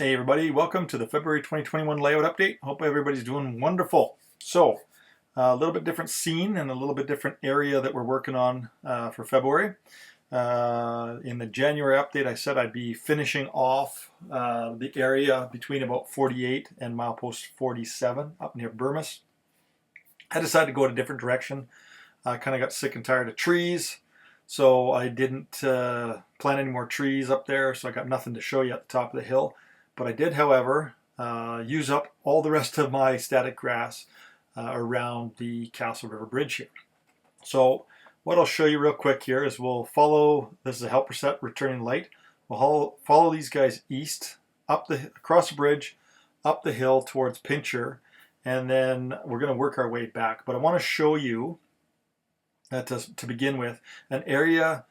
Hey everybody, welcome to the February 2021 layout update. Hope everybody's doing wonderful. So, a little bit different scene and a little bit different area that we're working on for February. In the January update, I said I'd be finishing off the area between about 48 and milepost 47 up near Burmis. I decided to go in a different direction. I kind of got sick and tired of trees, so I didn't plant any more trees up there, so I got nothing to show you at the top of the hill. But I did, however, use up all the rest of my static grass around the Castle River Bridge here. So what I'll show you real quick here is we'll follow, this is a helper set returning light, we'll follow these guys east, across the bridge, up the hill towards Pincher, and then we're going to work our way back. But I want to show you, to begin with, an area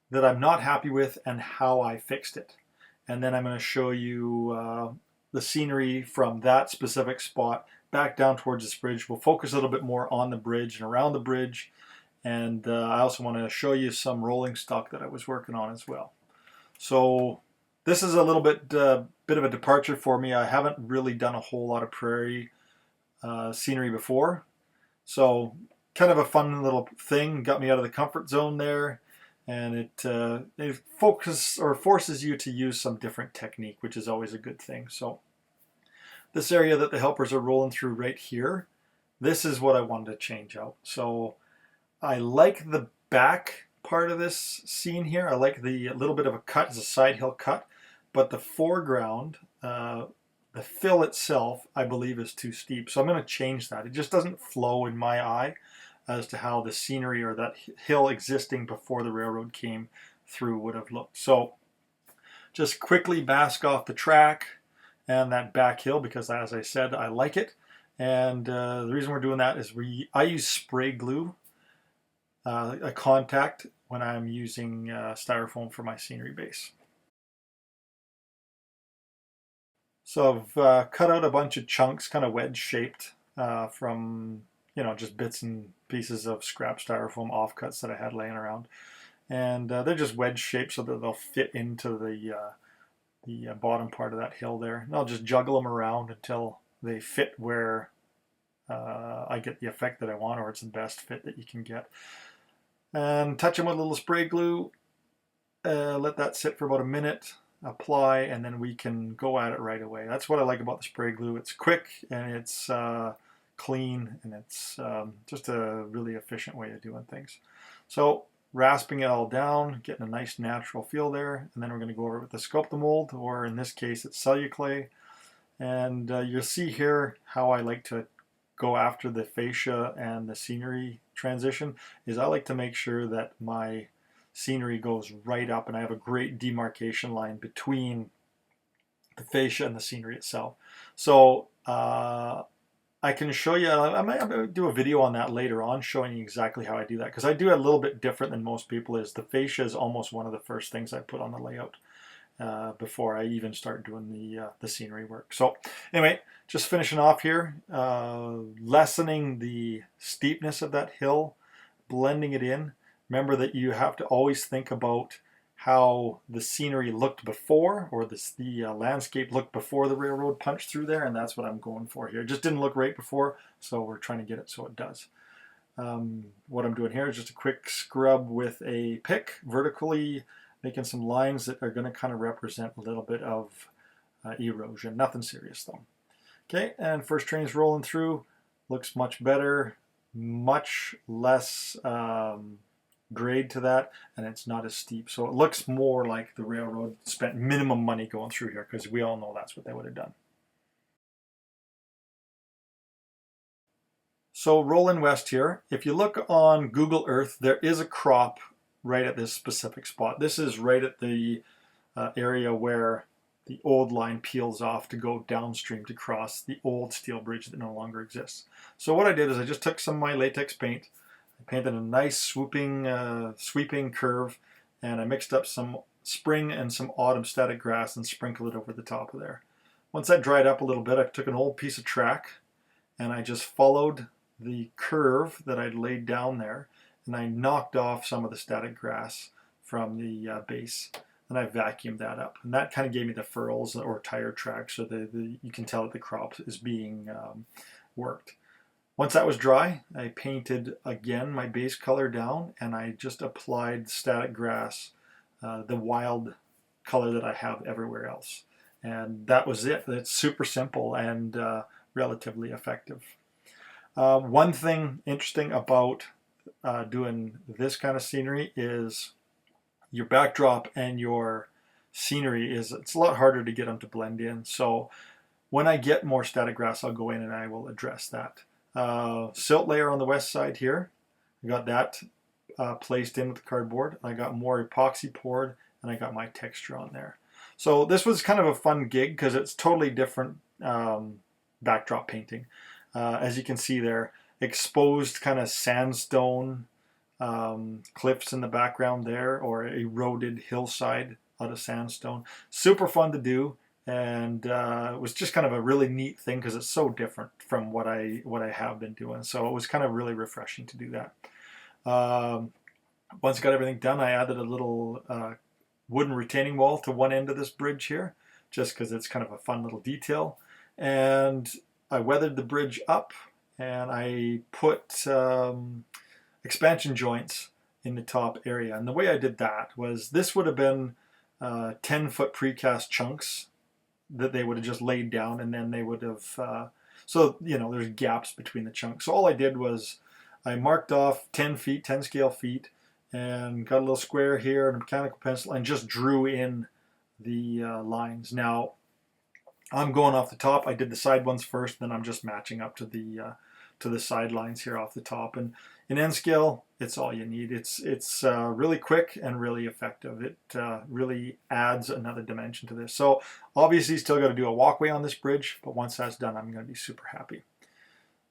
that I'm not happy with and how I fixed it. And then I'm going to show you the scenery from that specific spot back down towards this bridge. We'll focus a little bit more on the bridge and around the bridge. And I also want to show you some rolling stock that I was working on as well. So this is a little bit of a departure for me. I haven't really done a whole lot of prairie scenery before. So kind of a fun little thing, got me out of the comfort zone there. And it forces you to use some different technique, which is always a good thing. So this area that the helpers are rolling through right here, this is what I wanted to change out. So I like the back part of this scene here. I like the little bit of a cut, it's a side hill cut, but the foreground, the fill itself, I believe is too steep. So I'm going to change that. It just doesn't flow in my eye as to how the scenery or that hill existing before the railroad came through would have looked. So just quickly mask off the track and that back hill because, as I said, I like it. And the reason we're doing that is I use spray glue, a contact, when I'm using styrofoam for my scenery base. So I've cut out a bunch of chunks, kind of wedge shaped from just bits and pieces of scrap styrofoam offcuts that I had laying around. And they're just wedge shaped so that they'll fit into the bottom part of that hill there. And I'll just juggle them around until they fit where I get the effect that I want, or it's the best fit that you can get. And touch them with a little spray glue. Let that sit for about a minute. Apply, and then we can go at it right away. That's what I like about the spray glue. It's quick and it's clean, and it's just a really efficient way of doing things. So rasping it all down, getting a nice natural feel there, and then we're going to go over with the Sculptamold, or in this case it's Celluclay. And you'll see here how I like to go after the fascia and the scenery transition is I like to make sure that my scenery goes right up and I have a great demarcation line between the fascia and the scenery itself. So I can show you, I might do a video on that later on showing you exactly how I do that, because I do it a little bit different than most people. Is the fascia is almost one of the first things I put on the layout before I even start doing the scenery work. So anyway, just finishing off here, lessening the steepness of that hill, blending it in. Remember that you have to always think about how the scenery looked before, or the landscape looked before the railroad punched through there, and that's what I'm going for here. It just didn't look right before, so we're trying to get it so it does. What I'm doing here is just a quick scrub with a pick, vertically making some lines that are going to kind of represent a little bit of erosion. Nothing serious though. Okay, and first train's rolling through. Looks much better, much less grade to that, and it's not as steep, so it looks more like the railroad spent minimum money going through here, because we all know that's what they would have done. So rolling west here, if you look on Google Earth, there is a crop right at this specific spot. This is right at the area where the old line peels off to go downstream to cross the old steel bridge that no longer exists. So what I did is I just took some of my latex paint, I painted a nice sweeping curve, and I mixed up some spring and some autumn static grass and sprinkled it over the top of there. Once that dried up a little bit, I took an old piece of track and I just followed the curve that I'd laid down there, and I knocked off some of the static grass from the base and I vacuumed that up. And that kind of gave me the furrows or tire tracks, so you can tell that the crop is being worked. Once that was dry, I painted again my base color down, and I just applied static grass, the wild color that I have everywhere else. And that was it. It's super simple and relatively effective. One thing interesting about doing this kind of scenery is your backdrop and your scenery it's a lot harder to get them to blend in. So when I get more static grass, I'll go in and I will address that. Silt layer on the west side here, I got that placed in with the cardboard. I got more epoxy poured, and I got my texture on there. So this was kind of a fun gig because it's totally different backdrop painting. As you can see there, exposed kind of sandstone cliffs in the background there, or eroded hillside out of sandstone. Super fun to do, and it was just kind of a really neat thing because it's so different from what I have been doing. So it was kind of really refreshing to do that. Once I got everything done, I added a little wooden retaining wall to one end of this bridge here, just because it's kind of a fun little detail. And I weathered the bridge up, and I put expansion joints in the top area. And the way I did that was, this would have been 10-foot precast chunks that they would have just laid down, and then they would have, so, you know, there's gaps between the chunks. So all I did was I marked off 10 feet, 10 scale feet, and got a little square here and a mechanical pencil and just drew in the lines. Now, I'm going off the top. I did the side ones first, then I'm just matching up to the side lines here off the top. And in N scale, it's all you need. It's really quick and really effective. It really adds another dimension to this. So obviously, still got to do a walkway on this bridge, but once that's done, I'm going to be super happy.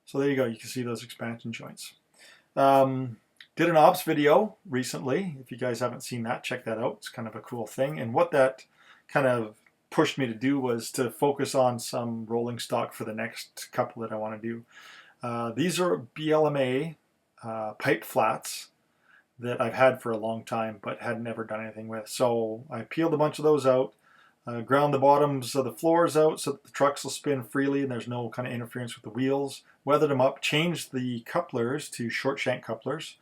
So there you go. You can see those expansion joints. Did an ops video recently. If you guys haven't seen that, check that out. It's kind of a cool thing. And what that kind of pushed me to do was to focus on some rolling stock for the next couple that I want to do. These are BLMA pipe flats that I've had for a long time but had never done anything with. So I peeled a bunch of those out, ground the bottoms of the floors out so that the trucks will spin freely and there's no kind of interference with the wheels. Weathered them up, changed the couplers to short shank couplers,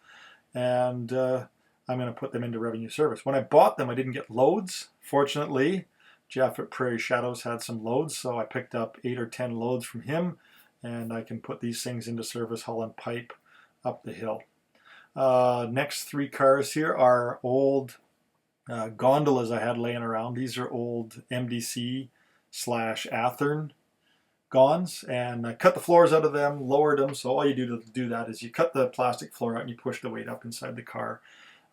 and I'm going to put them into revenue service. When I bought them, I didn't get loads. Fortunately, Jeff at Prairie Shadows had some loads, so I picked up 8 or 10 loads from him, and I can put these things into service hauling pipe up the hill. Next 3 cars here are old gondolas I had laying around. These are old MDC / Athearn gonds, and I cut the floors out of them, lowered them. So all you do to do that is you cut the plastic floor out and you push the weight up inside the car.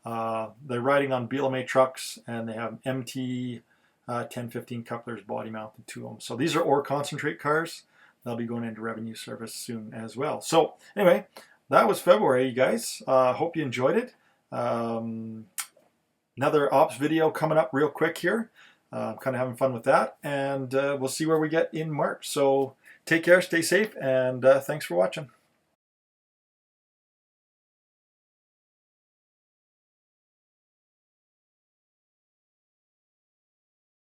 They're riding on BLMA trucks, and they have MT 1015 couplers body mounted to them. So these are ore concentrate cars. They'll be going into revenue service soon as well. So anyway, that was February, you guys. Hope you enjoyed it. Another ops video coming up real quick here. I'm kind of having fun with that, and we'll see where we get in March. So take care, stay safe, and thanks for watching.